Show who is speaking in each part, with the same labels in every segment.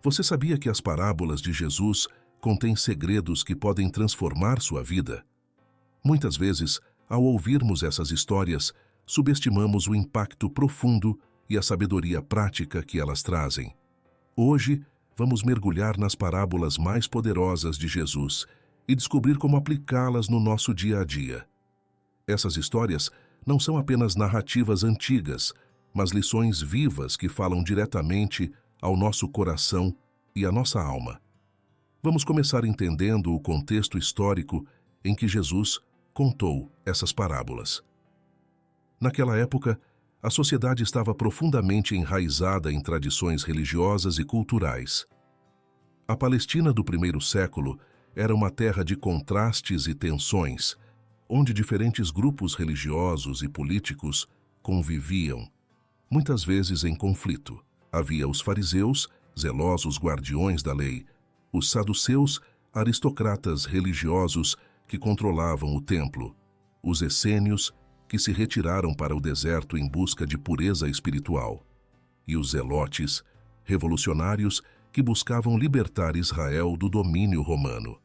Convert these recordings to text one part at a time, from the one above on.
Speaker 1: Você sabia que as parábolas de Jesus contêm segredos que podem transformar sua vida? Muitas vezes, ao ouvirmos essas histórias, subestimamos o impacto profundo e a sabedoria prática que elas trazem. Hoje, vamos mergulhar nas parábolas mais poderosas de Jesus e descobrir como aplicá-las no nosso dia a dia. Essas histórias não são apenas narrativas antigas, mas lições vivas que falam diretamente ao nosso coração e à nossa alma. Vamos começar entendendo o contexto histórico em que Jesus contou essas parábolas. Naquela época, a sociedade estava profundamente enraizada em tradições religiosas e culturais. A Palestina do primeiro século era uma terra de contrastes e tensões, onde diferentes grupos religiosos e políticos conviviam, muitas vezes em conflito. Havia os fariseus, zelosos guardiões da lei, os saduceus, aristocratas religiosos que controlavam o templo, os essênios, que se retiraram para o deserto em busca de pureza espiritual, e os zelotes, revolucionários que buscavam libertar Israel do domínio romano.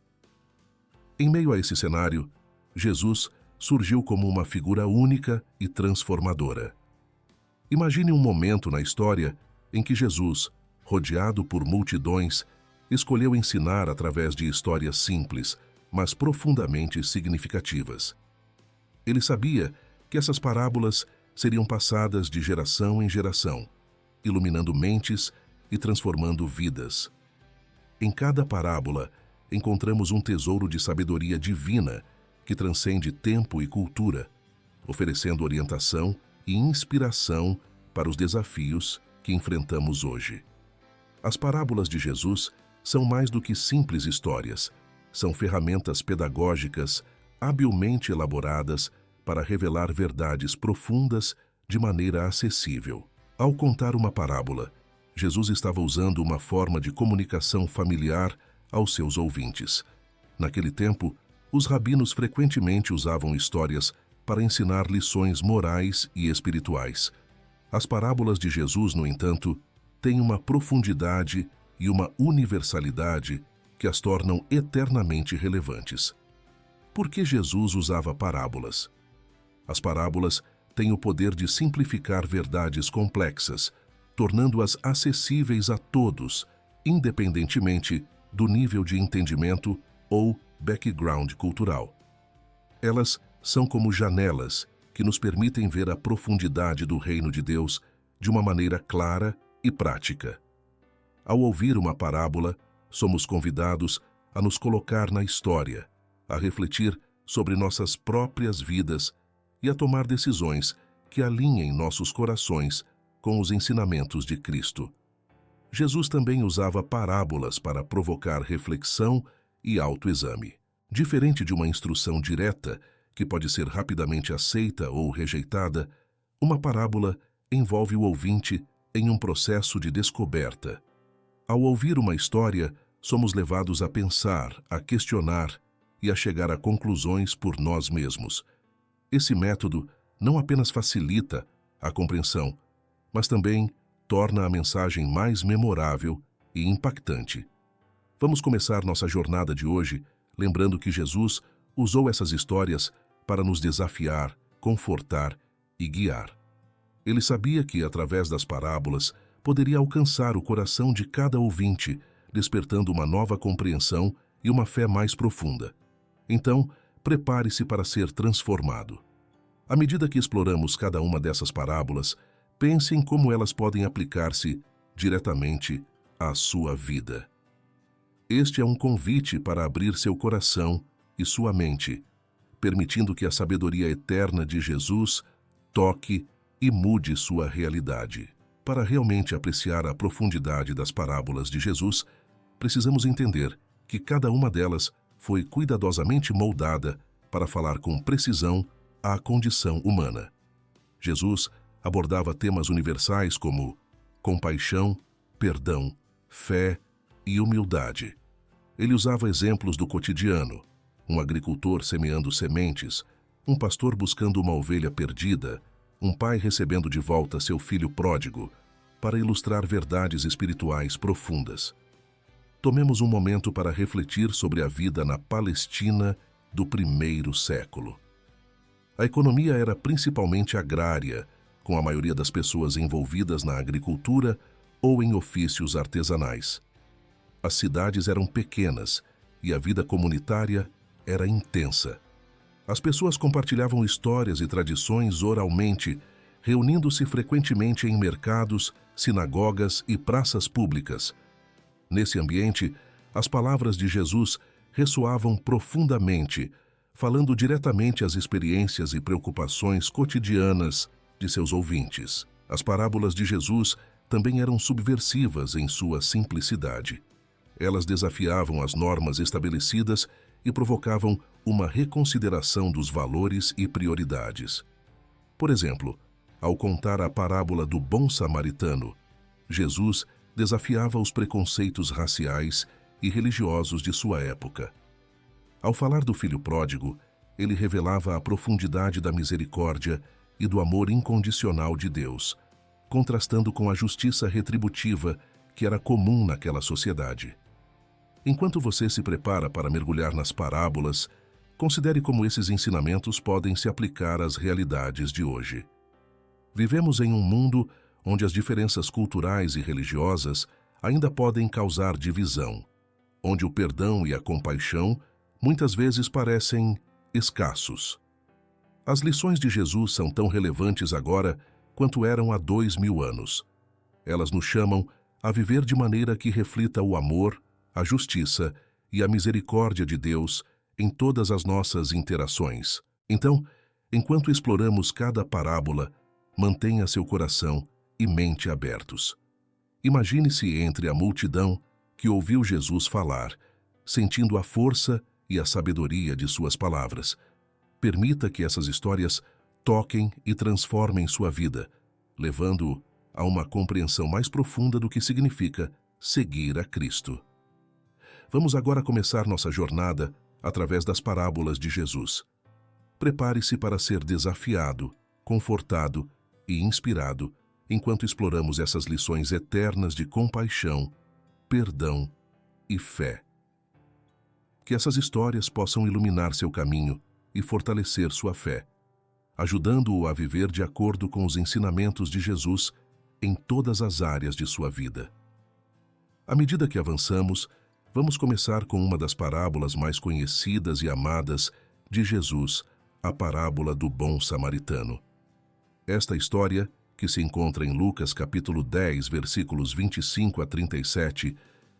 Speaker 1: Em meio a esse cenário, Jesus surgiu como uma figura única e transformadora. Imagine um momento na história em que Jesus, rodeado por multidões, escolheu ensinar através de histórias simples, mas profundamente significativas. Ele sabia que essas parábolas seriam passadas de geração em geração, iluminando mentes e transformando vidas. Em cada parábola, encontramos um tesouro de sabedoria divina que transcende tempo e cultura, oferecendo orientação e inspiração para os desafios que enfrentamos hoje. As parábolas de Jesus são mais do que simples histórias, são ferramentas pedagógicas habilmente elaboradas para revelar verdades profundas de maneira acessível. Ao contar uma parábola, Jesus estava usando uma forma de comunicação familiar aos seus ouvintes. Naquele tempo, os rabinos frequentemente usavam histórias para ensinar lições morais e espirituais. As parábolas de Jesus, no entanto, têm uma profundidade e uma universalidade que as tornam eternamente relevantes. Por que Jesus usava parábolas? As parábolas têm o poder de simplificar verdades complexas, tornando-as acessíveis a todos, independentemente do nível de entendimento ou background cultural. Elas são como janelas que nos permitem ver a profundidade do reino de Deus de uma maneira clara e prática. Ao ouvir uma parábola, somos convidados a nos colocar na história, a refletir sobre nossas próprias vidas e a tomar decisões que alinhem nossos corações com os ensinamentos de Cristo. Jesus também usava parábolas para provocar reflexão e autoexame. Diferente de uma instrução direta, que pode ser rapidamente aceita ou rejeitada, uma parábola envolve o ouvinte em um processo de descoberta. Ao ouvir uma história, somos levados a pensar, a questionar e a chegar a conclusões por nós mesmos. Esse método não apenas facilita a compreensão, mas também torna a mensagem mais memorável e impactante. Vamos começar nossa jornada de hoje lembrando que Jesus usou essas histórias para nos desafiar, confortar e guiar. Ele sabia que, através das parábolas, poderia alcançar o coração de cada ouvinte, despertando uma nova compreensão e uma fé mais profunda. Então, prepare-se para ser transformado. À medida que exploramos cada uma dessas parábolas, pense em como elas podem aplicar-se diretamente à sua vida. Este é um convite para abrir seu coração e sua mente, permitindo que a sabedoria eterna de Jesus toque e mude sua realidade. Para realmente apreciar a profundidade das parábolas de Jesus, precisamos entender que cada uma delas foi cuidadosamente moldada para falar com precisão à condição humana. Jesus abordava temas universais como compaixão, perdão, fé e humildade. Ele usava exemplos do cotidiano, um agricultor semeando sementes, um pastor buscando uma ovelha perdida, um pai recebendo de volta seu filho pródigo, para ilustrar verdades espirituais profundas. tomemos um momento para refletir sobre a vida na Palestina do primeiro século. A economia era principalmente agrária, com a maioria das pessoas envolvidas na agricultura ou em ofícios artesanais. As cidades eram pequenas e a vida comunitária era intensa. As pessoas compartilhavam histórias e tradições oralmente, reunindo-se frequentemente em mercados, sinagogas e praças públicas. Nesse ambiente, as palavras de Jesus ressoavam profundamente, falando diretamente às experiências e preocupações cotidianas de seus ouvintes. As parábolas de Jesus também eram subversivas em sua simplicidade. Elas desafiavam as normas estabelecidas e provocavam uma reconsideração dos valores e prioridades. Por exemplo, ao contar a parábola do bom samaritano, Jesus desafiava os preconceitos raciais e religiosos de sua época. Ao falar do filho pródigo, ele revelava a profundidade da misericórdia e do amor incondicional de Deus, contrastando com a justiça retributiva que era comum naquela sociedade. Enquanto você se prepara para mergulhar nas parábolas, considere como esses ensinamentos podem se aplicar às realidades de hoje. Vivemos em um mundo onde as diferenças culturais e religiosas ainda podem causar divisão, onde o perdão e a compaixão muitas vezes parecem escassos. As lições de Jesus são tão relevantes agora quanto eram há 2000 anos. Elas nos chamam a viver de maneira que reflita o amor, a justiça e a misericórdia de Deus em todas as nossas interações. Então, enquanto exploramos cada parábola, mantenha seu coração e mente abertos. Imagine-se entre a multidão que ouviu Jesus falar, sentindo a força e a sabedoria de suas palavras. Permita que essas histórias toquem e transformem sua vida, levando-o a uma compreensão mais profunda do que significa seguir a Cristo. Vamos agora começar nossa jornada através das parábolas de Jesus. Prepare-se para ser desafiado, confortado e inspirado enquanto exploramos essas lições eternas de compaixão, perdão e fé. Que essas histórias possam iluminar seu caminho e fortalecer sua fé, ajudando-o a viver de acordo com os ensinamentos de Jesus em todas as áreas de sua vida. À medida que avançamos, vamos começar com uma das parábolas mais conhecidas e amadas de Jesus, a parábola do bom samaritano. Esta história, que se encontra em Lucas capítulo 10, versículos 25 a 37,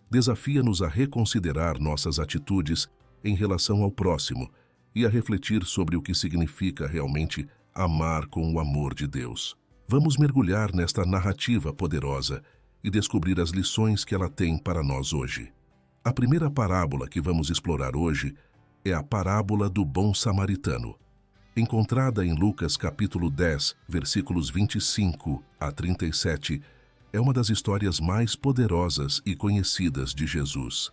Speaker 1: desafia-nos a reconsiderar nossas atitudes em relação ao próximo e a refletir sobre o que significa realmente amar com o amor de Deus. Vamos mergulhar nesta narrativa poderosa e descobrir as lições que ela tem para nós hoje. A primeira parábola que vamos explorar hoje é a parábola do bom samaritano. Encontrada em Lucas capítulo 10, versículos 25 a 37, é uma das histórias mais poderosas e conhecidas de Jesus.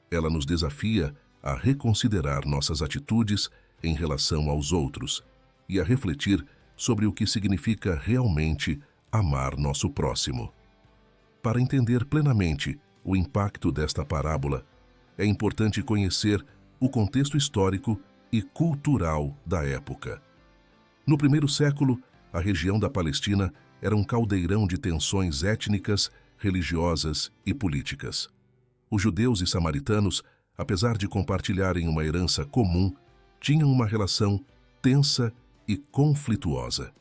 Speaker 1: Ela nos desafia a reconsiderar nossas atitudes em relação aos outros e a refletir sobre o que significa realmente amar nosso próximo. Para entender plenamente o impacto desta parábola, é importante conhecer o contexto histórico e cultural da época. No primeiro século, a região da Palestina era um caldeirão de tensões étnicas, religiosas e políticas. Os judeus e samaritanos, apesar de compartilharem uma herança comum, tinham uma relação tensa e conflituosa.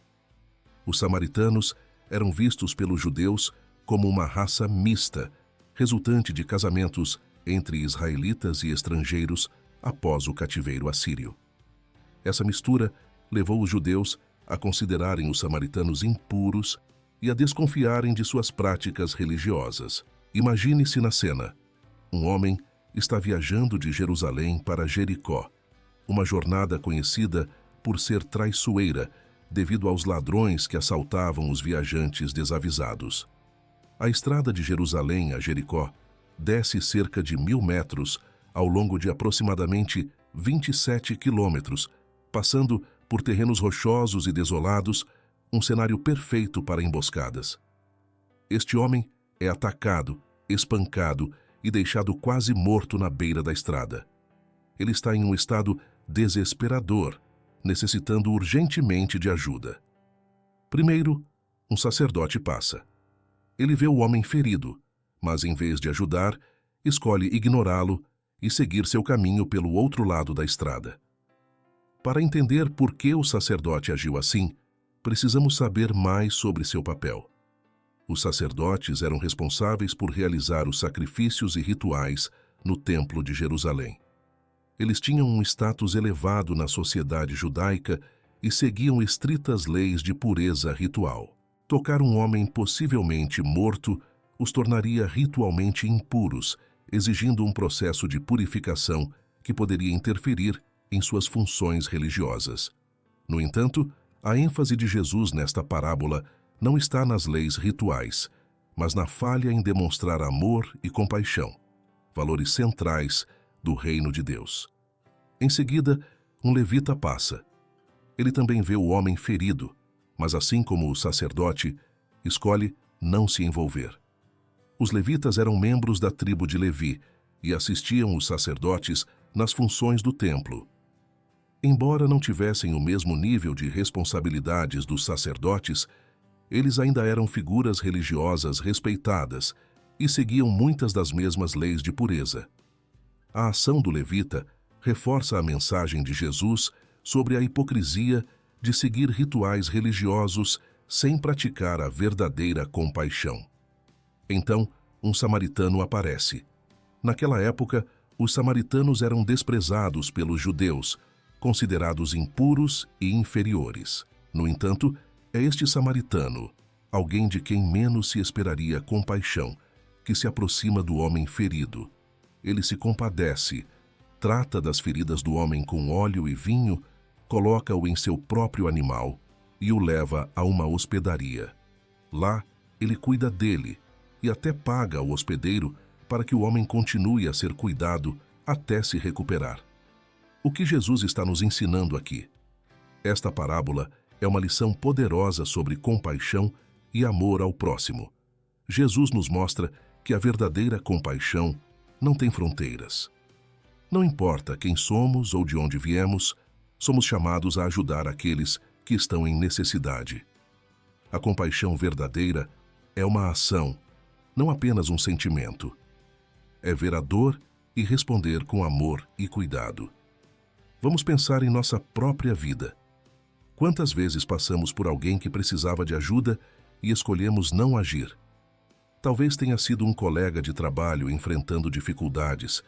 Speaker 1: Os samaritanos eram vistos pelos judeus como uma raça mista, resultante de casamentos entre israelitas e estrangeiros após o cativeiro assírio. Essa mistura levou os judeus a considerarem os samaritanos impuros e a desconfiarem de suas práticas religiosas. Imagine-se na cena. Um homem está viajando de Jerusalém para Jericó, uma jornada conhecida por ser traiçoeira devido aos ladrões que assaltavam os viajantes desavisados. A estrada de Jerusalém a Jericó desce cerca de 1000 metros ao longo de aproximadamente 27 quilômetros, passando por terrenos rochosos e desolados, um cenário perfeito para emboscadas. Este homem é atacado, espancado e deixado quase morto na beira da estrada. Ele está em um estado desesperador, necessitando urgentemente de ajuda. Primeiro, um sacerdote passa. Ele vê o homem ferido, mas em vez de ajudar, escolhe ignorá-lo e seguir seu caminho pelo outro lado da estrada. Para entender por que o sacerdote agiu assim, precisamos saber mais sobre seu papel. Os sacerdotes eram responsáveis por realizar os sacrifícios e rituais no Templo de Jerusalém. Eles tinham um status elevado na sociedade judaica e seguiam estritas leis de pureza ritual. Tocar um homem possivelmente morto os tornaria ritualmente impuros, exigindo um processo de purificação que poderia interferir em suas funções religiosas. No entanto, a ênfase de Jesus nesta parábola não está nas leis rituais, mas na falha em demonstrar amor e compaixão, valores centrais do reino de Deus. Em seguida, um levita passa. Ele também vê o homem ferido, mas assim como o sacerdote, escolhe não se envolver. Os levitas eram membros da tribo de Levi e assistiam os sacerdotes nas funções do templo. Embora não tivessem o mesmo nível de responsabilidades dos sacerdotes, eles ainda eram figuras religiosas respeitadas e seguiam muitas das mesmas leis de pureza. A ação do levita reforça a mensagem de Jesus sobre a hipocrisia de seguir rituais religiosos sem praticar a verdadeira compaixão. Então, um samaritano aparece. Naquela época, os samaritanos eram desprezados pelos judeus, considerados impuros e inferiores. No entanto, é este samaritano, alguém de quem menos se esperaria compaixão, que se aproxima do homem ferido. Ele se compadece, trata das feridas do homem com óleo e vinho, coloca-o em seu próprio animal e o leva a uma hospedaria. Lá, ele cuida dele e até paga ao hospedeiro para que o homem continue a ser cuidado até se recuperar. O que Jesus está nos ensinando aqui? Esta parábola é uma lição poderosa sobre compaixão e amor ao próximo. Jesus nos mostra que a verdadeira compaixão não tem fronteiras. Não importa quem somos ou de onde viemos, somos chamados a ajudar aqueles que estão em necessidade. A compaixão verdadeira é uma ação, não apenas um sentimento. É ver a dor e responder com amor e cuidado. Vamos pensar em nossa própria vida. Quantas vezes passamos por alguém que precisava de ajuda e escolhemos não agir? Talvez tenha sido um colega de trabalho enfrentando dificuldades,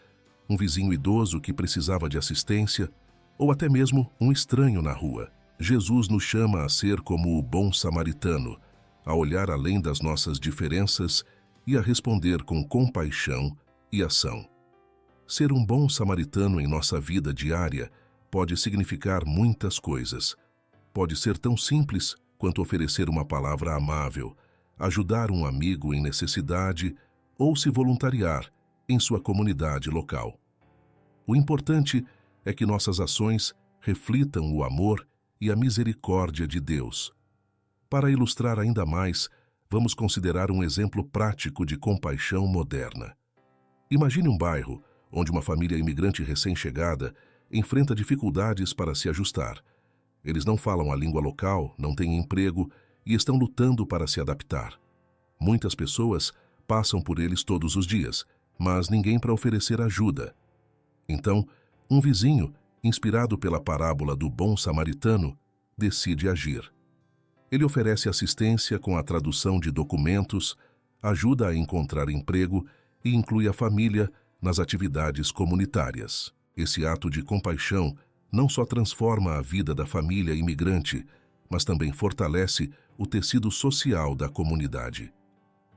Speaker 1: um vizinho idoso que precisava de assistência, ou até mesmo um estranho na rua. Jesus nos chama a ser como o bom samaritano, a olhar além das nossas diferenças e a responder com compaixão e ação. Ser um bom samaritano em nossa vida diária pode significar muitas coisas. Pode ser tão simples quanto oferecer uma palavra amável, ajudar um amigo em necessidade ou se voluntariar em sua comunidade local. O importante é que nossas ações reflitam o amor e a misericórdia de Deus. Para ilustrar ainda mais, vamos considerar um exemplo prático de compaixão moderna. Imagine um bairro onde uma família imigrante recém-chegada enfrenta dificuldades para se ajustar. Eles não falam a língua local, não têm emprego e estão lutando para se adaptar. Muitas pessoas passam por eles todos os dias, mas ninguém para oferecer ajuda. Então, um vizinho, inspirado pela parábola do bom samaritano, decide agir. Ele oferece assistência com a tradução de documentos, ajuda a encontrar emprego e inclui a família nas atividades comunitárias. Esse ato de compaixão não só transforma a vida da família imigrante, mas também fortalece o tecido social da comunidade.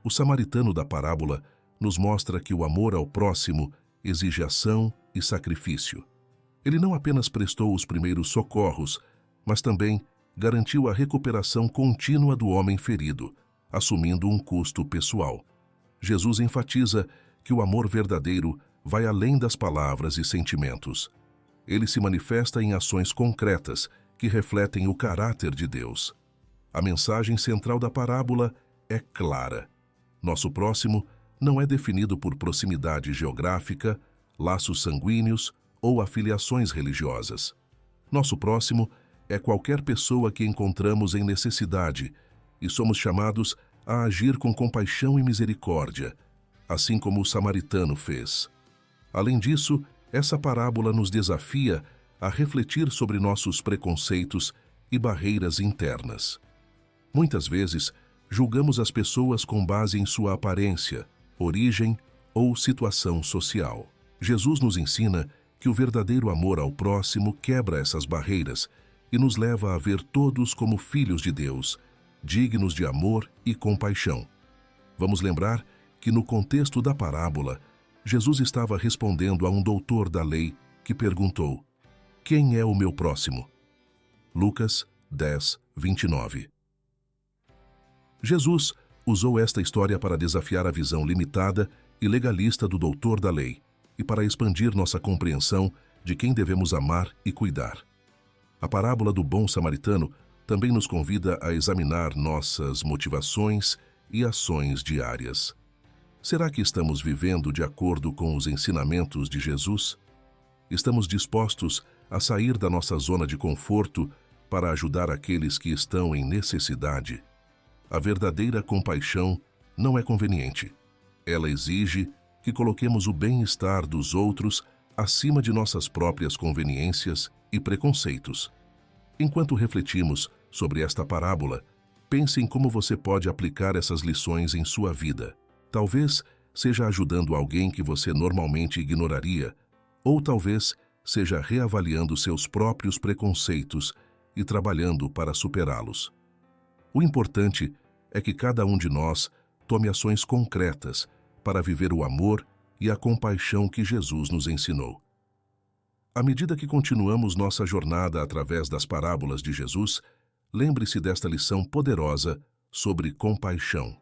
Speaker 1: O samaritano da parábola nos mostra que o amor ao próximo exige ação e sacrifício. Ele não apenas prestou os primeiros socorros, mas também garantiu a recuperação contínua do homem ferido, assumindo um custo pessoal. Jesus enfatiza que o amor verdadeiro vai além das palavras e sentimentos. Ele se manifesta em ações concretas que refletem o caráter de Deus. A mensagem central da parábola é clara. Nosso próximo não é definido por proximidade geográfica, laços sanguíneos ou afiliações religiosas. Nosso próximo é qualquer pessoa que encontramos em necessidade e somos chamados a agir com compaixão e misericórdia, assim como o samaritano fez. Além disso, essa parábola nos desafia a refletir sobre nossos preconceitos e barreiras internas. Muitas vezes, julgamos as pessoas com base em sua aparência, origem ou situação social. Jesus nos ensina que o verdadeiro amor ao próximo quebra essas barreiras e nos leva a ver todos como filhos de Deus, dignos de amor e compaixão. Vamos lembrar que no contexto da parábola, Jesus estava respondendo a um doutor da lei que perguntou: "Quem é o meu próximo?" Lucas 10, 29. Jesus usou esta história para desafiar a visão limitada e legalista do doutor da lei e para expandir nossa compreensão de quem devemos amar e cuidar. A parábola do bom samaritano também nos convida a examinar nossas motivações e ações diárias. Será que estamos vivendo de acordo com os ensinamentos de Jesus? Estamos dispostos a sair da nossa zona de conforto para ajudar aqueles que estão em necessidade? A verdadeira compaixão não é conveniente. Ela exige que coloquemos o bem-estar dos outros acima de nossas próprias conveniências e preconceitos. Enquanto refletimos sobre esta parábola, pense em como você pode aplicar essas lições em sua vida. Talvez seja ajudando alguém que você normalmente ignoraria, ou talvez seja reavaliando seus próprios preconceitos e trabalhando para superá-los. O importante é que cada um de nós tome ações concretas para viver o amor e a compaixão que Jesus nos ensinou. À medida que continuamos nossa jornada através das parábolas de Jesus, lembre-se desta lição poderosa sobre compaixão.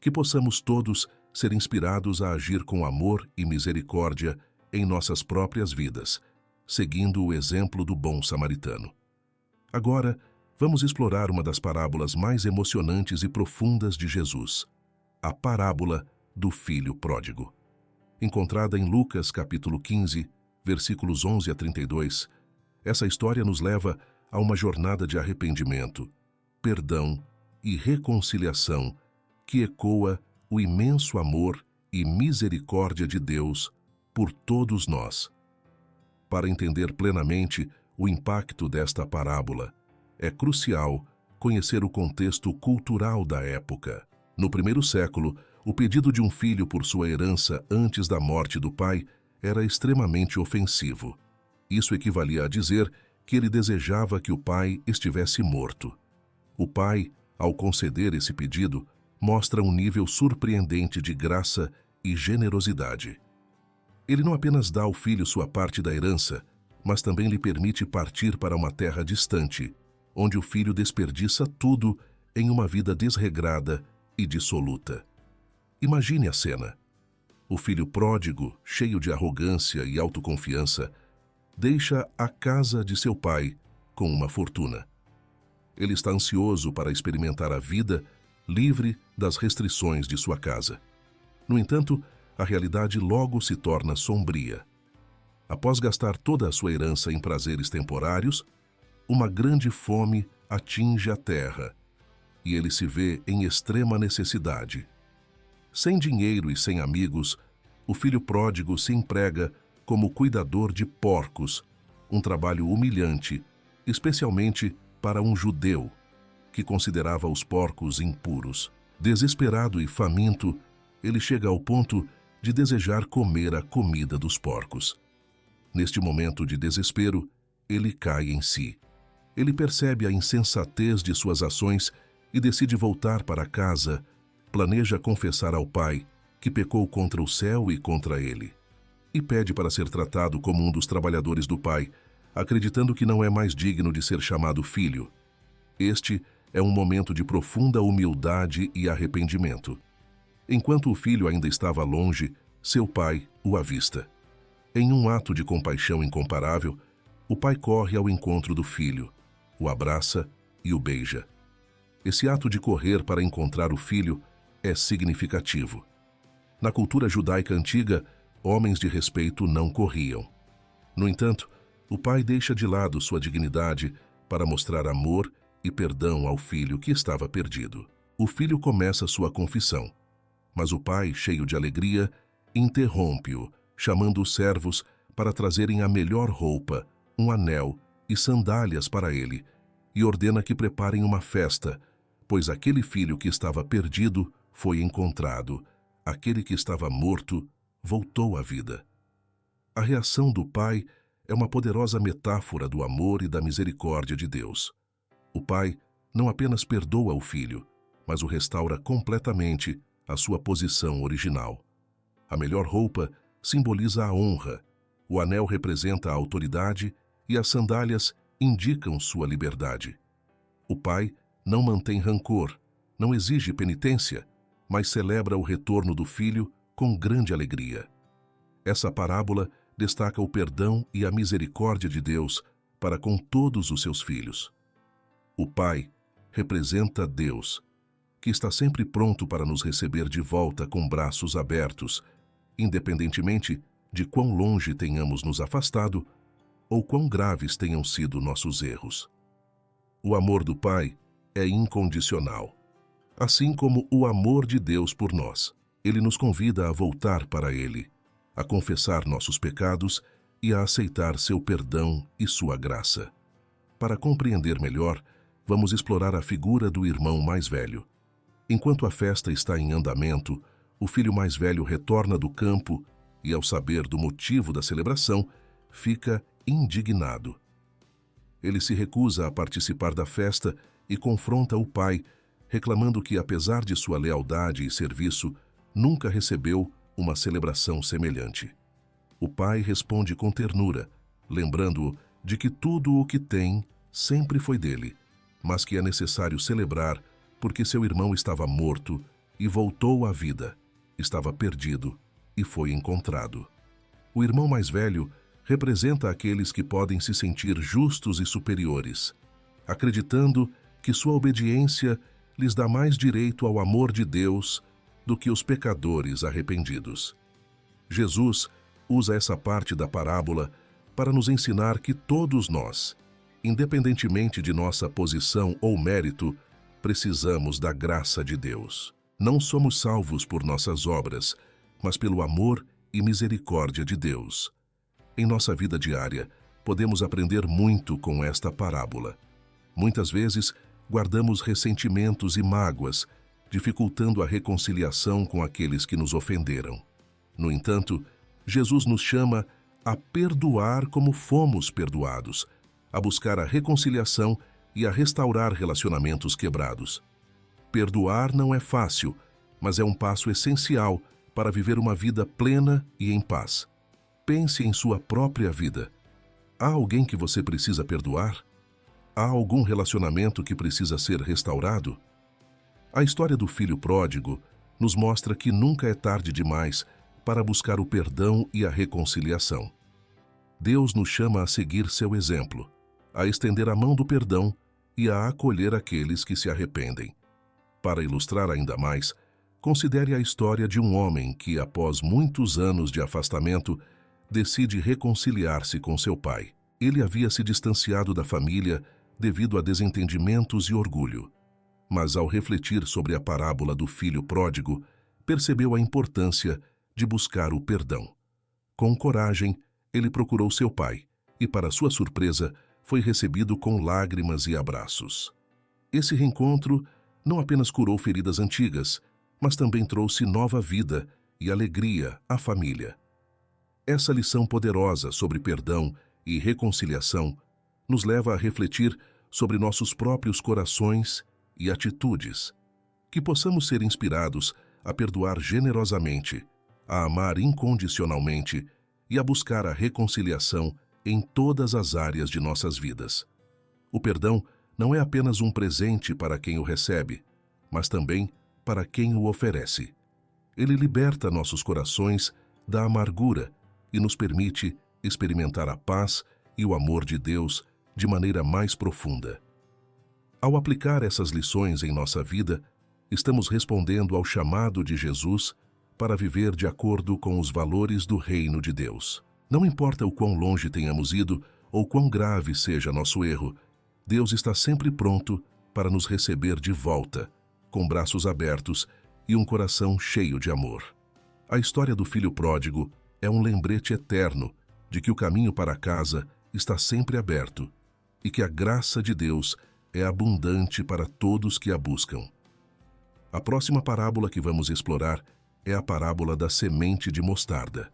Speaker 1: Que possamos todos ser inspirados a agir com amor e misericórdia em nossas próprias vidas, seguindo o exemplo do bom samaritano. Agora, vamos explorar uma das parábolas mais emocionantes e profundas de Jesus, a parábola do filho pródigo. Encontrada em Lucas capítulo 15, versículos 11 a 32, essa história nos leva a uma jornada de arrependimento, perdão e reconciliação que ecoa o imenso amor e misericórdia de Deus por todos nós. Para entender plenamente o impacto desta parábola, é crucial conhecer o contexto cultural da época. No primeiro século, o pedido de um filho por sua herança antes da morte do pai era extremamente ofensivo. Isso equivalia a dizer que ele desejava que o pai estivesse morto. O pai, ao conceder esse pedido, mostra um nível surpreendente de graça e generosidade. Ele não apenas dá ao filho sua parte da herança, mas também lhe permite partir para uma terra distante, onde o filho desperdiça tudo em uma vida desregrada e dissoluta. Imagine a cena. O filho pródigo, cheio de arrogância e autoconfiança, deixa a casa de seu pai com uma fortuna. Ele está ansioso para experimentar a vida livre das restrições de sua casa. No entanto, a realidade logo se torna sombria. Após gastar toda a sua herança em prazeres temporários, uma grande fome atinge a terra e ele se vê em extrema necessidade. Sem dinheiro e sem amigos, o filho pródigo se emprega como cuidador de porcos, um trabalho humilhante, especialmente para um judeu, que considerava os porcos impuros. Desesperado e faminto, ele chega ao ponto de desejar comer a comida dos porcos. Neste momento de desespero, ele cai em si. Ele percebe a insensatez de suas ações e decide voltar para casa. Planeja confessar ao pai que pecou contra o céu e contra ele. E pede para ser tratado como um dos trabalhadores do pai, acreditando que não é mais digno de ser chamado filho. Este é um momento de profunda humildade e arrependimento. Enquanto o filho ainda estava longe, seu pai o avista. Em um ato de compaixão incomparável, o pai corre ao encontro do filho, o abraça e o beija. Esse ato de correr para encontrar o filho é significativo. Na cultura judaica antiga, homens de respeito não corriam. No entanto, o pai deixa de lado sua dignidade para mostrar amor e perdão ao filho que estava perdido. O filho começa sua confissão, mas o pai, cheio de alegria, interrompe-o, chamando os servos para trazerem a melhor roupa, um anel e sandálias para ele, e ordena que preparem uma festa, pois aquele filho que estava perdido foi encontrado, aquele que estava morto voltou à vida. A reação do pai é uma poderosa metáfora do amor e da misericórdia de Deus. O pai não apenas perdoa o filho, mas o restaura completamente à sua posição original. A melhor roupa simboliza a honra, o anel representa a autoridade e as sandálias indicam sua liberdade. O pai não mantém rancor, não exige penitência, mas celebra o retorno do filho com grande alegria. Essa parábola destaca o perdão e a misericórdia de Deus para com todos os seus filhos. O pai representa Deus, que está sempre pronto para nos receber de volta com braços abertos, independentemente de quão longe tenhamos nos afastado ou quão graves tenham sido nossos erros. O amor do Pai é incondicional, assim como o amor de Deus por nós. Ele nos convida a voltar para Ele, a confessar nossos pecados e a aceitar seu perdão e sua graça. Para compreender melhor, vamos explorar a figura do irmão mais velho. Enquanto a festa está em andamento, o filho mais velho retorna do campo e, ao saber do motivo da celebração, fica indignado. Ele se recusa a participar da festa e confronta o pai, reclamando que, apesar de sua lealdade e serviço, nunca recebeu uma celebração semelhante. O pai responde com ternura, lembrando-o de que tudo o que tem sempre foi dele, mas que é necessário celebrar porque seu irmão estava morto e voltou à vida, estava perdido e foi encontrado. O irmão mais velho representa aqueles que podem se sentir justos e superiores, acreditando que sua obediência lhes dá mais direito ao amor de Deus do que os pecadores arrependidos. Jesus usa essa parte da parábola para nos ensinar que todos nós, independentemente de nossa posição ou mérito, precisamos da graça de Deus. Não somos salvos por nossas obras, mas pelo amor e misericórdia de Deus. Em nossa vida diária, podemos aprender muito com esta parábola. Muitas vezes, guardamos ressentimentos e mágoas, dificultando a reconciliação com aqueles que nos ofenderam. No entanto, Jesus nos chama a perdoar como fomos perdoados, a buscar a reconciliação e a restaurar relacionamentos quebrados. Perdoar não é fácil, mas é um passo essencial para viver uma vida plena e em paz. Pense em sua própria vida. Há alguém que você precisa perdoar? Há algum relacionamento que precisa ser restaurado? A história do filho pródigo nos mostra que nunca é tarde demais para buscar o perdão e a reconciliação. Deus nos chama a seguir seu exemplo, a estender a mão do perdão e a acolher aqueles que se arrependem. Para ilustrar ainda mais, considere a história de um homem que, após muitos anos de afastamento, decide reconciliar-se com seu pai. Ele havia se distanciado da família devido a desentendimentos e orgulho. Mas, ao refletir sobre a parábola do filho pródigo, percebeu a importância de buscar o perdão. Com coragem, ele procurou seu pai e, para sua surpresa, foi recebido com lágrimas e abraços. Esse reencontro não apenas curou feridas antigas, mas também trouxe nova vida e alegria à família. Essa lição poderosa sobre perdão e reconciliação nos leva a refletir sobre nossos próprios corações e atitudes, que possamos ser inspirados a perdoar generosamente, a amar incondicionalmente e a buscar a reconciliação em todas as áreas de nossas vidas. O perdão não é apenas um presente para quem o recebe, mas também para quem o oferece. Ele liberta nossos corações da amargura e nos permite experimentar a paz e o amor de Deus de maneira mais profunda. Ao aplicar essas lições em nossa vida, estamos respondendo ao chamado de Jesus para viver de acordo com os valores do reino de Deus. Não importa o quão longe tenhamos ido ou quão grave seja nosso erro, Deus está sempre pronto para nos receber de volta, com braços abertos e um coração cheio de amor. A história do filho pródigo é um lembrete eterno de que o caminho para casa está sempre aberto e que a graça de Deus é abundante para todos que a buscam. A próxima parábola que vamos explorar é a parábola da semente de mostarda.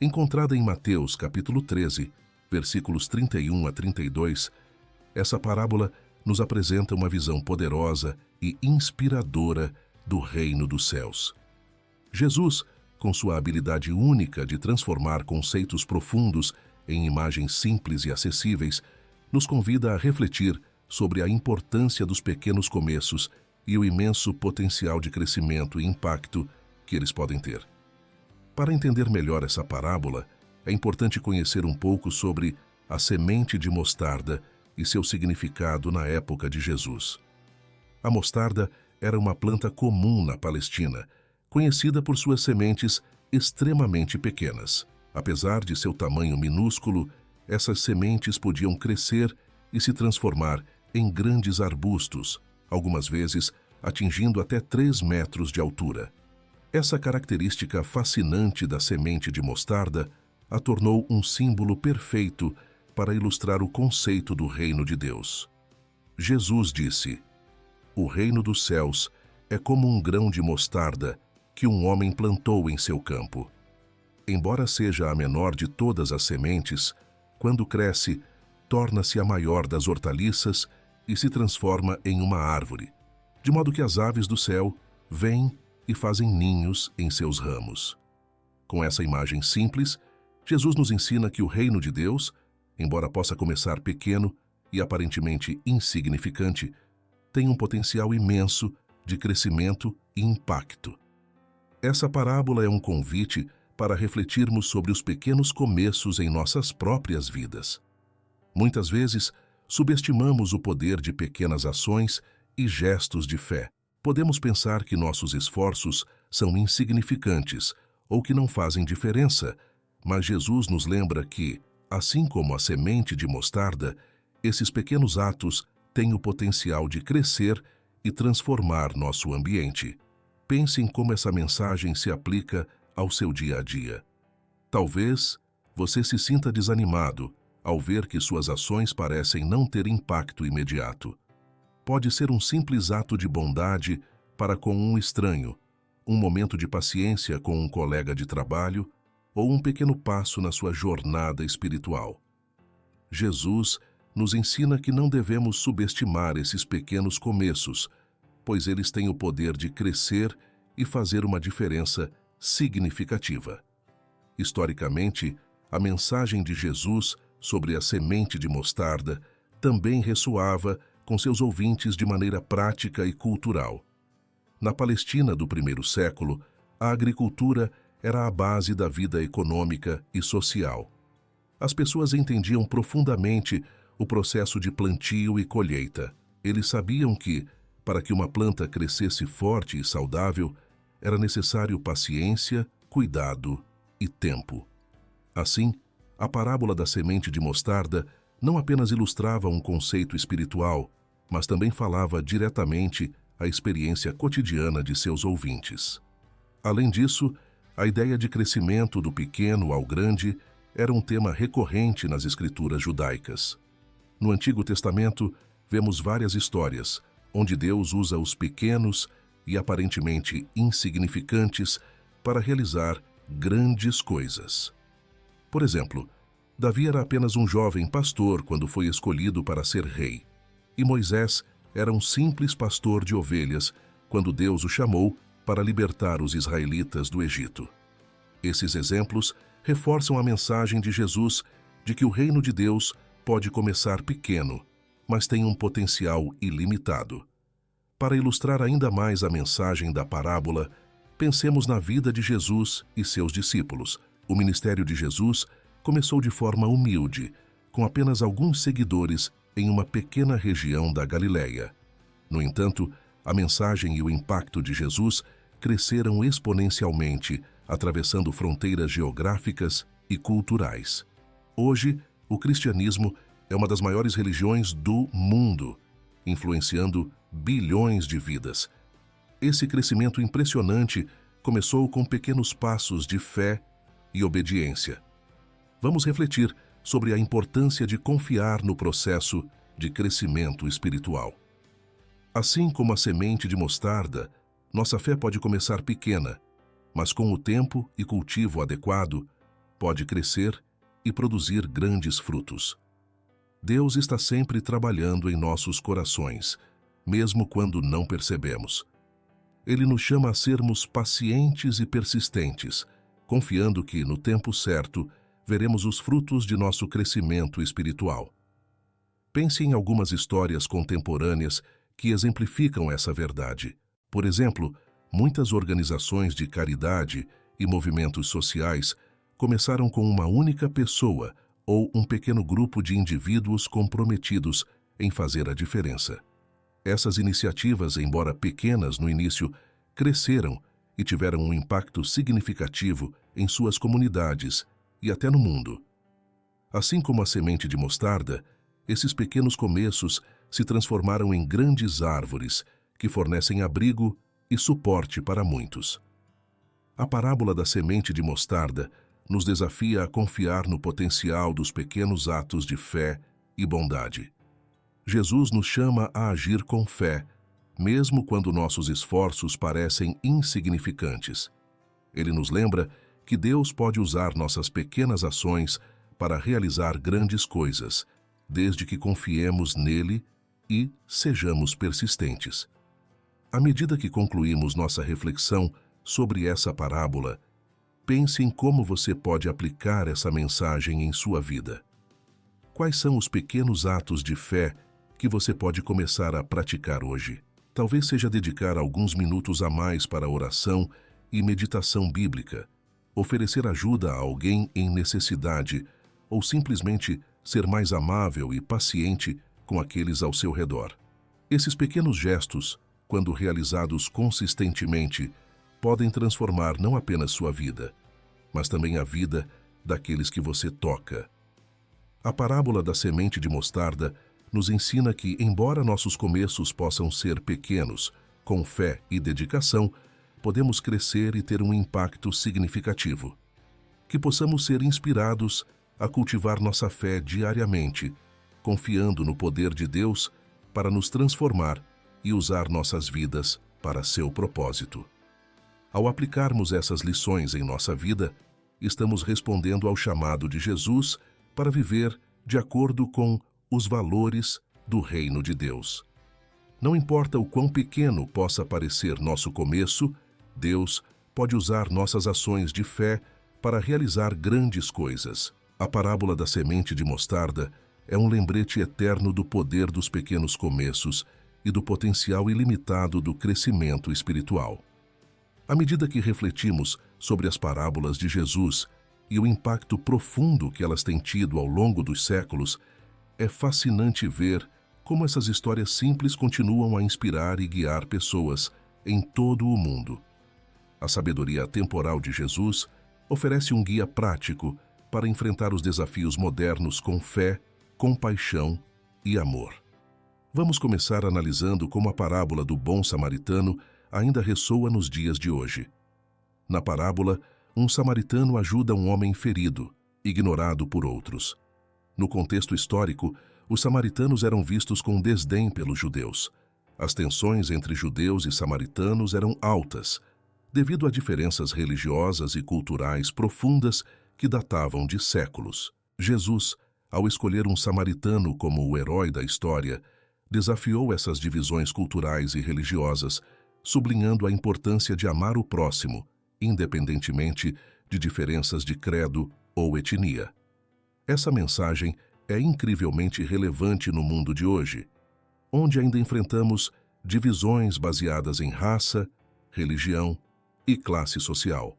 Speaker 1: Encontrada em Mateus capítulo 13, versículos 31 a 32, essa parábola nos apresenta uma visão poderosa e inspiradora do reino dos céus. Jesus, com sua habilidade única de transformar conceitos profundos em imagens simples e acessíveis, nos convida a refletir sobre a importância dos pequenos começos e o imenso potencial de crescimento e impacto que eles podem ter. Para entender melhor essa parábola, é importante conhecer um pouco sobre a semente de mostarda e seu significado na época de Jesus. A mostarda era uma planta comum na Palestina, conhecida por suas sementes extremamente pequenas. Apesar de seu tamanho minúsculo, essas sementes podiam crescer e se transformar em grandes arbustos, algumas vezes atingindo até 3 metros de altura. Essa característica fascinante da semente de mostarda a tornou um símbolo perfeito para ilustrar o conceito do reino de Deus. Jesus disse: "O reino dos céus é como um grão de mostarda que um homem plantou em seu campo. Embora seja a menor de todas as sementes, quando cresce, torna-se a maior das hortaliças e se transforma em uma árvore, de modo que as aves do céu vêm e fazem ninhos em seus ramos." Com essa imagem simples, Jesus nos ensina que o reino de Deus, embora possa começar pequeno e aparentemente insignificante, tem um potencial imenso de crescimento e impacto. Essa parábola é um convite para refletirmos sobre os pequenos começos em nossas próprias vidas. Muitas vezes, subestimamos o poder de pequenas ações e gestos de fé. Podemos pensar que nossos esforços são insignificantes ou que não fazem diferença, mas Jesus nos lembra que, assim como a semente de mostarda, esses pequenos atos têm o potencial de crescer e transformar nosso ambiente. Pense em como essa mensagem se aplica ao seu dia a dia. Talvez você se sinta desanimado ao ver que suas ações parecem não ter impacto imediato. Pode ser um simples ato de bondade para com um estranho, um momento de paciência com um colega de trabalho ou um pequeno passo na sua jornada espiritual. Jesus nos ensina que não devemos subestimar esses pequenos começos, pois eles têm o poder de crescer e fazer uma diferença significativa. Historicamente, a mensagem de Jesus sobre a semente de mostarda também ressoava com seus ouvintes de maneira prática e cultural. Na Palestina do primeiro século, a agricultura era a base da vida econômica e social. As pessoas entendiam profundamente o processo de plantio e colheita. Eles sabiam que, para que uma planta crescesse forte e saudável, era necessário paciência, cuidado e tempo. Assim, a parábola da semente de mostarda não apenas ilustrava um conceito espiritual, mas também falava diretamente à experiência cotidiana de seus ouvintes. Além disso, a ideia de crescimento do pequeno ao grande era um tema recorrente nas escrituras judaicas. No Antigo Testamento, vemos várias histórias onde Deus usa os pequenos e aparentemente insignificantes para realizar grandes coisas. Por exemplo, Davi era apenas um jovem pastor quando foi escolhido para ser rei, e Moisés era um simples pastor de ovelhas quando Deus o chamou para libertar os israelitas do Egito. Esses exemplos reforçam a mensagem de Jesus de que o reino de Deus pode começar pequeno, mas tem um potencial ilimitado. Para ilustrar ainda mais a mensagem da parábola, pensemos na vida de Jesus e seus discípulos. O ministério de Jesus começou de forma humilde, com apenas alguns seguidores em uma pequena região da Galileia. No entanto, a mensagem e o impacto de Jesus cresceram exponencialmente, atravessando fronteiras geográficas e culturais. Hoje, o cristianismo é uma das maiores religiões do mundo, influenciando bilhões de vidas. Esse crescimento impressionante começou com pequenos passos de fé e obediência. Vamos refletir sobre a importância de confiar no processo de crescimento espiritual. Assim como a semente de mostarda, nossa fé pode começar pequena, mas com o tempo e cultivo adequado, pode crescer e produzir grandes frutos. Deus está sempre trabalhando em nossos corações, mesmo quando não percebemos. Ele nos chama a sermos pacientes e persistentes, confiando que, no tempo certo, veremos os frutos de nosso crescimento espiritual. Pense em algumas histórias contemporâneas que exemplificam essa verdade. Por exemplo, muitas organizações de caridade e movimentos sociais começaram com uma única pessoa ou um pequeno grupo de indivíduos comprometidos em fazer a diferença. Essas iniciativas, embora pequenas no início, cresceram e tiveram um impacto significativo em suas comunidades e até no mundo. Assim como a semente de mostarda, esses pequenos começos se transformaram em grandes árvores que fornecem abrigo e suporte para muitos. A parábola da semente de mostarda nos desafia a confiar no potencial dos pequenos atos de fé e bondade. Jesus nos chama a agir com fé, mesmo quando nossos esforços parecem insignificantes. Ele nos lembra que Deus pode usar nossas pequenas ações para realizar grandes coisas, desde que confiemos nele e sejamos persistentes. À medida que concluímos nossa reflexão sobre essa parábola, pense em como você pode aplicar essa mensagem em sua vida. Quais são os pequenos atos de fé que você pode começar a praticar hoje? Talvez seja dedicar alguns minutos a mais para oração e meditação bíblica, oferecer ajuda a alguém em necessidade ou simplesmente ser mais amável e paciente com aqueles ao seu redor. Esses pequenos gestos, quando realizados consistentemente, podem transformar não apenas sua vida, mas também a vida daqueles que você toca. A parábola da semente de mostarda nos ensina que, embora nossos começos possam ser pequenos, com fé e dedicação, podemos crescer e ter um impacto significativo. Que possamos ser inspirados a cultivar nossa fé diariamente, confiando no poder de Deus para nos transformar e usar nossas vidas para seu propósito. Ao aplicarmos essas lições em nossa vida, estamos respondendo ao chamado de Jesus para viver de acordo com os valores do reino de Deus. Não importa o quão pequeno possa parecer nosso começo, Deus pode usar nossas ações de fé para realizar grandes coisas. A parábola da semente de mostarda é um lembrete eterno do poder dos pequenos começos e do potencial ilimitado do crescimento espiritual. À medida que refletimos sobre as parábolas de Jesus e o impacto profundo que elas têm tido ao longo dos séculos, é fascinante ver como essas histórias simples continuam a inspirar e guiar pessoas em todo o mundo. A sabedoria temporal de Jesus oferece um guia prático para enfrentar os desafios modernos com fé, compaixão e amor. Vamos começar analisando como a parábola do bom samaritano ainda ressoa nos dias de hoje. Na parábola, um samaritano ajuda um homem ferido, ignorado por outros. No contexto histórico, os samaritanos eram vistos com desdém pelos judeus. As tensões entre judeus e samaritanos eram altas, devido a diferenças religiosas e culturais profundas que datavam de séculos. Jesus, ao escolher um samaritano como o herói da história, desafiou essas divisões culturais e religiosas, sublinhando a importância de amar o próximo, independentemente de diferenças de credo ou etnia. Essa mensagem é incrivelmente relevante no mundo de hoje, onde ainda enfrentamos divisões baseadas em raça, religião e classe social.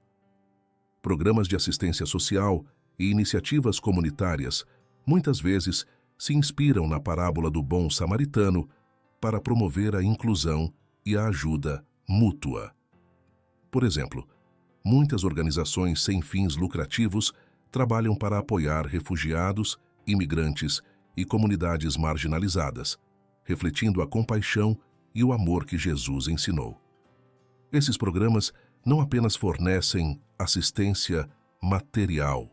Speaker 1: Programas de assistência social e iniciativas comunitárias muitas vezes se inspiram na parábola do bom samaritano para promover a inclusão e a ajuda mútua. Por exemplo, muitas organizações sem fins lucrativos trabalham para apoiar refugiados, imigrantes e comunidades marginalizadas, refletindo a compaixão e o amor que Jesus ensinou. Esses programas não apenas fornecem assistência material,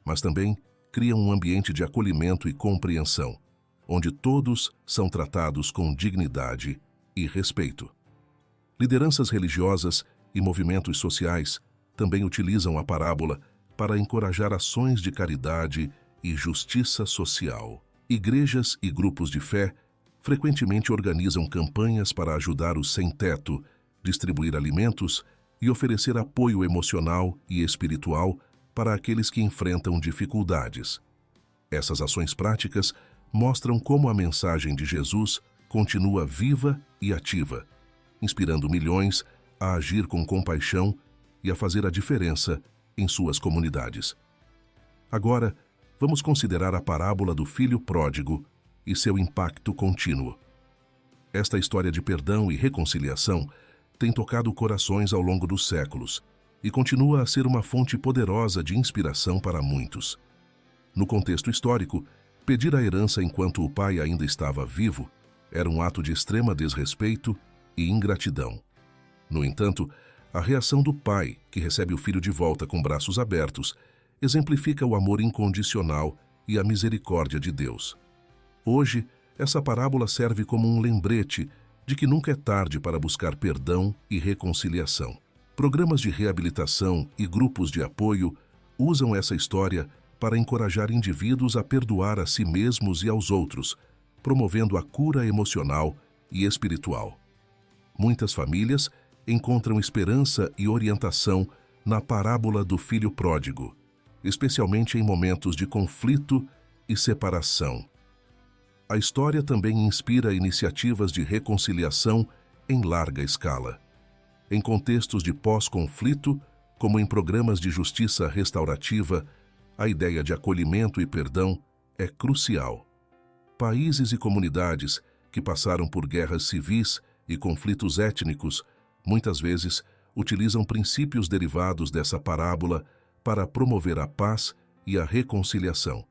Speaker 1: mas também criam um ambiente de acolhimento e compreensão, onde todos são tratados com dignidade e respeito. Lideranças religiosas e movimentos sociais também utilizam a parábola para encorajar ações de caridade e justiça social. Igrejas e grupos de fé frequentemente organizam campanhas para ajudar os sem-teto, distribuir alimentos e oferecer apoio emocional e espiritual para aqueles que enfrentam dificuldades. Essas ações práticas mostram como a mensagem de Jesus continua viva e ativa, inspirando milhões a agir com compaixão e a fazer a diferença em suas comunidades. Agora, vamos considerar a parábola do filho pródigo e seu impacto contínuo. Esta história de perdão e reconciliação tem tocado corações ao longo dos séculos e continua a ser uma fonte poderosa de inspiração para muitos. No contexto histórico, pedir a herança enquanto o pai ainda estava vivo era um ato de extrema desrespeito e ingratidão. No entanto, a reação do pai, que recebe o filho de volta com braços abertos, exemplifica o amor incondicional e a misericórdia de Deus. Hoje, essa parábola serve como um lembrete de que nunca é tarde para buscar perdão e reconciliação. Programas de reabilitação e grupos de apoio usam essa história para encorajar indivíduos a perdoar a si mesmos e aos outros, promovendo a cura emocional e espiritual. Muitas famílias encontram esperança e orientação na parábola do filho pródigo, especialmente em momentos de conflito e separação. A história também inspira iniciativas de reconciliação em larga escala. Em contextos de pós-conflito, como em programas de justiça restaurativa, a ideia de acolhimento e perdão é crucial. Países e comunidades que passaram por guerras civis e conflitos étnicos muitas vezes utilizam princípios derivados dessa parábola para promover a paz e a reconciliação.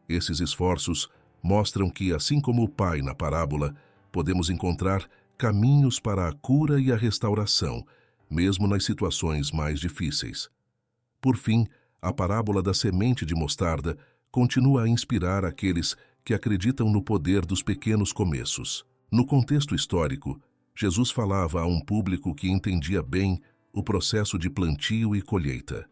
Speaker 1: Esses esforços mostram que, assim como o pai na parábola, podemos encontrar caminhos para a cura e a restauração, mesmo nas situações mais difíceis. Por fim, a parábola da semente de mostarda continua a inspirar aqueles que acreditam no poder dos pequenos começos. No contexto histórico, Jesus falava a um público que entendia bem o processo de plantio e colheita.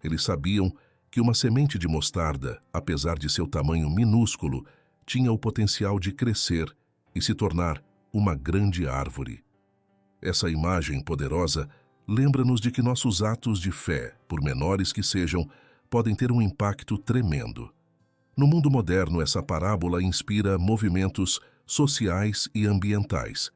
Speaker 1: Eles sabiam que uma semente de mostarda, apesar de seu tamanho minúsculo, tinha o potencial de crescer e se tornar uma grande árvore. Essa imagem poderosa lembra-nos de que nossos atos de fé, por menores que sejam, podem ter um impacto tremendo. No mundo moderno, essa parábola inspira movimentos sociais e ambientais.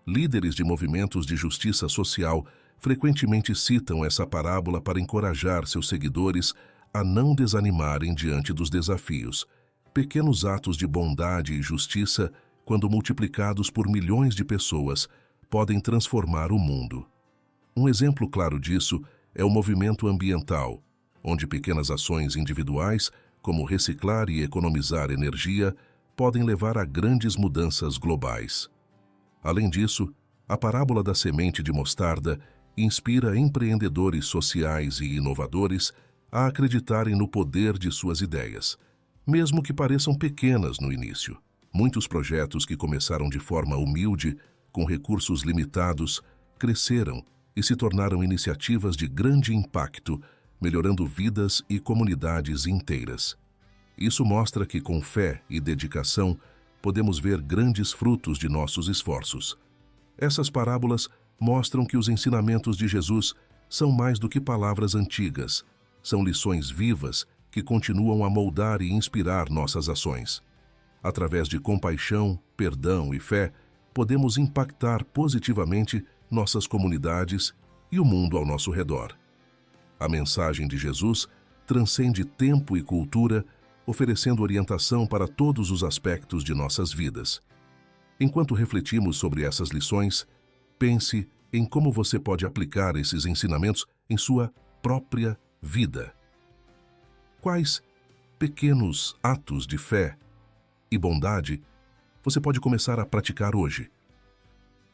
Speaker 1: Líderes de movimentos de justiça social frequentemente citam essa parábola para encorajar seus seguidores a não desanimarem diante dos desafios. Pequenos atos de bondade e justiça, quando multiplicados por milhões de pessoas, podem transformar o mundo. Um exemplo claro disso é o movimento ambiental, onde pequenas ações individuais, como reciclar e economizar energia, podem levar a grandes mudanças globais. Além disso, a parábola da semente de mostarda inspira empreendedores sociais e inovadores a acreditarem no poder de suas ideias, mesmo que pareçam pequenas no início. Muitos projetos que começaram de forma humilde, com recursos limitados, cresceram e se tornaram iniciativas de grande impacto, melhorando vidas e comunidades inteiras. Isso mostra que, com fé e dedicação, podemos ver grandes frutos de nossos esforços. Essas parábolas mostram que os ensinamentos de Jesus são mais do que palavras antigas, são lições vivas que continuam a moldar e inspirar nossas ações. Através de compaixão, perdão e fé, podemos impactar positivamente nossas comunidades e o mundo ao nosso redor. A mensagem de Jesus transcende tempo e cultura, oferecendo orientação para todos os aspectos de nossas vidas. Enquanto refletimos sobre essas lições, pense em como você pode aplicar esses ensinamentos em sua própria vida. Quais pequenos atos de fé e bondade você pode começar a praticar hoje?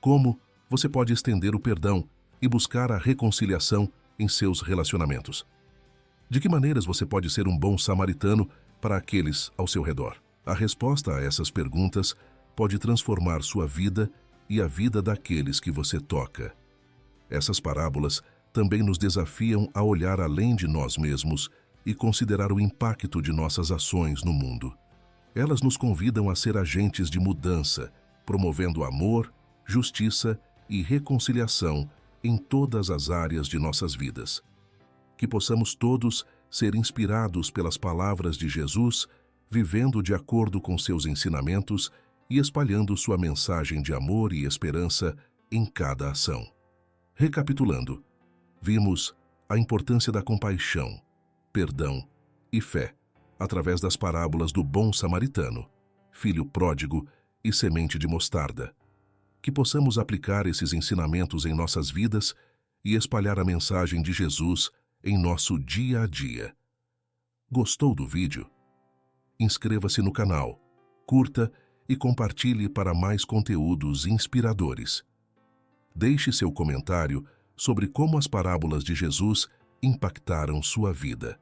Speaker 1: Como você pode estender o perdão e buscar a reconciliação em seus relacionamentos? De que maneiras você pode ser um bom samaritano para aqueles ao seu redor? A resposta a essas perguntas pode transformar sua vida e a vida daqueles que você toca. Essas parábolas também nos desafiam a olhar além de nós mesmos e considerar o impacto de nossas ações no mundo. Elas nos convidam a ser agentes de mudança, promovendo amor, justiça e reconciliação em todas as áreas de nossas vidas. Que possamos todos ser inspirados pelas palavras de Jesus, vivendo de acordo com seus ensinamentos e espalhando sua mensagem de amor e esperança em cada ação. Recapitulando, vimos a importância da compaixão, perdão e fé através das parábolas do bom samaritano, filho pródigo e semente de mostarda. Que possamos aplicar esses ensinamentos em nossas vidas e espalhar a mensagem de Jesus em nosso dia a dia. Gostou do vídeo? Inscreva-se no canal, curta e compartilhe para mais conteúdos inspiradores. Deixe seu comentário sobre como as parábolas de Jesus impactaram sua vida.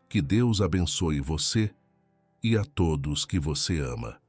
Speaker 1: Que Deus abençoe você e a todos que você ama.